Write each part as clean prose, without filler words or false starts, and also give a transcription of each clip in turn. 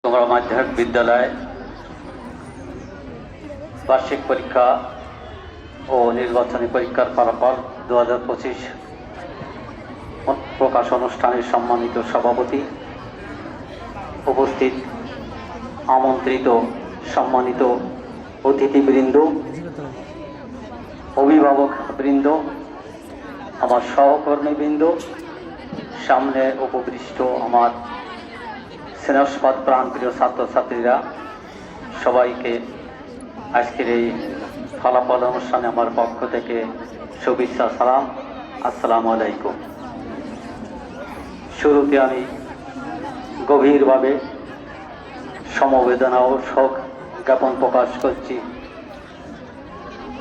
তোমরা মাধ্যমিক বিদ্যালয় বার্ষিক পরীক্ষা ও নির্বাচনী পরীক্ষার ফলাফল 2025 প্রকাশ অনুষ্ঠানের সম্মানিত সভাপতি, উপস্থিত আমন্ত্রিত সম্মানিত অতিথিবৃন্দ, অভিভাবকবৃন্দ, আমার সহকর্মীবৃন্দ, সামনে উপবিষ্ট আমার স্নেহস্পদ প্রাণপ্রিয় ছাত্রছাত্রীরা, সবাইকে আজকের এই ফলাফল অনুষ্ঠানে আমার পক্ষ থেকে শুভেচ্ছা, সালাম, আসসালামু আলাইকুম। শুরুতে আমি গভীরভাবে সমবেদনা ও শোক জ্ঞাপন প্রকাশ করছি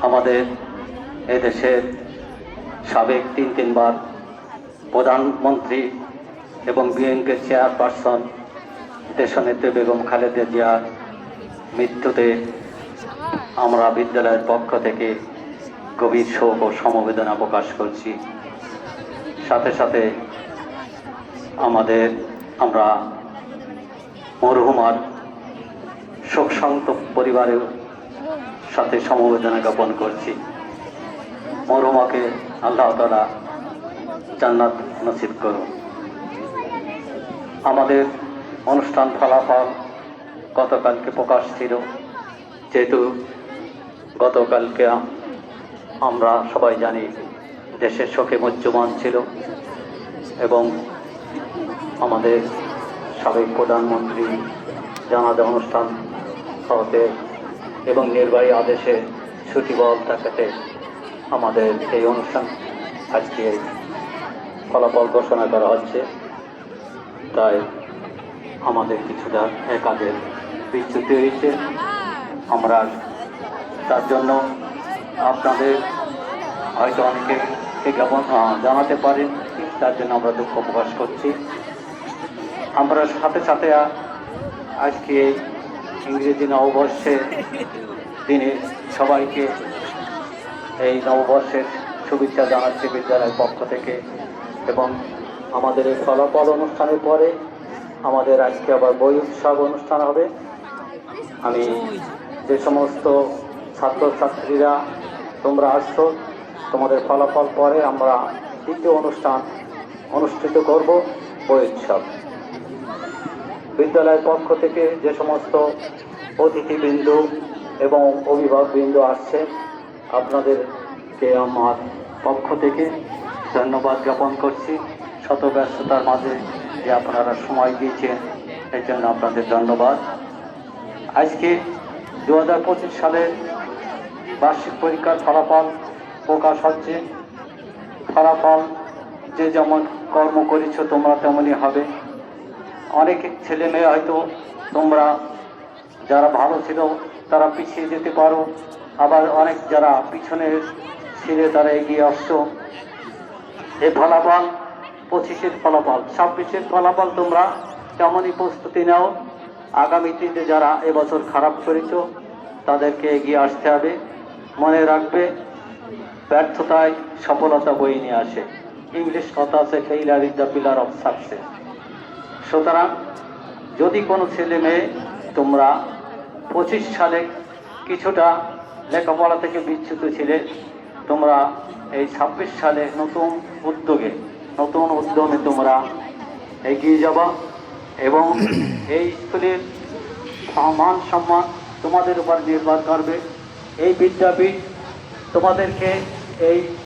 আমাদের এদেশের সাবেক তিনবার প্রধানমন্ত্রী এবং বিএনপির চেয়ারপারসন দেশনেত্রী বেগম খালেদা জিয়ার মৃত্যুতে আমরা বিদ্যালয়ের পক্ষ থেকে গভীর শোক ও সমবেদনা প্রকাশ করছি। সাথে সাথে আমরা মরহুমার শোকসন্তপ্ত পরিবারের সাথে সমবেদনা জ্ঞাপন করছি। মরহুমাকে আল্লাহ তাআলা জান্নাত নসিব করুন। আমাদের অনুষ্ঠান ফলাফল গতকালকে প্রকাশ ছিল, যেহেতু গতকালকে আমরা সবাই জানি দেশের শোকে মুহ্যমান ছিল এবং আমাদের সাবেক প্রধানমন্ত্রী জানাজা অনুষ্ঠান হতে এবং নির্বাহী আদেশে ছুটি বহাল থাকাতে আমাদের এই অনুষ্ঠান আজকে ফলাফল ঘোষণা করা হচ্ছে। তাই আমাদের কিছুটা কাজের বিচ্যুতি হয়েছে। আমরা তার জন্য আপনাদের হয়তো অনেকে জ্ঞাপন জানাতে পারেন, তার জন্য আমরা দুঃখ প্রকাশ করছি। আমরা সাথে সাথে আজকে ইংরেজি নববর্ষের দিনে সবাইকে এই নববর্ষের শুভেচ্ছা জানাচ্ছি বিদ্যালয়ের পক্ষ থেকে। এবং আমাদের এই ফলাফল অনুষ্ঠানের পরে আমাদের আজকে আবার বই উৎসব অনুষ্ঠান হবে। আমি যে সমস্ত ছাত্রছাত্রীরা তোমরা আসছো, তোমাদের ফলাফল পরে আমরা দ্বিতীয় অনুষ্ঠান অনুষ্ঠিত করব, বই উৎসব। বিদ্যালয়ের পক্ষ থেকে যে সমস্ত অতিথিবৃন্দ এবং অভিভাবকবৃন্দ আসছে, আপনাদেরকে আমার পক্ষ থেকে ধন্যবাদ জ্ঞাপন করছি। শত ব্যস্ততার মাঝে যে আপনারা সময় দিয়েছেন, এর জন্য আপনাদের ধন্যবাদ। আজকে 2025 সালের বার্ষিক পরীক্ষার ফলাফল প্রকাশ হচ্ছে। ফলাফল যে যেমন কর্ম করেছ তোমরা তেমনই হবে। অনেক ছেলে মেয়ে হয়তো তোমরা যারা ভালো ছিল তারা পিছিয়ে যেতে পারো, আবার অনেক যারা পিছনে ছিলে তারা এগিয়ে আসছো। এই ফলাফল 25-এর ফলাফল, 26-এর ফলাফল তোমরা তেমনই প্রস্তুতি নাও। আগামী দিনে যারা এবছর খারাপ করেছ তাদেরকে এগিয়ে আসতে হবে। মনে রাখবে, ব্যর্থতায় সফলতা বয়ে নিয়ে আসে। ইংলিশ কথা আছে, failure is the pillar of success. সুতরাং যদি কোনো ছেলে মেয়ে তোমরা 25 সালে কিছুটা লেখাপড়া থেকে বিচ্যুত ছিলে, তোমরা এই 26 সালে নতুন উদ্যমে তোমরা এগিয়ে যাবা এবং এই স্কুলের মান সম্মান তোমাদের উপর নির্ভর করবে। এই বিদ্যাপীঠ তোমাদেরকে এই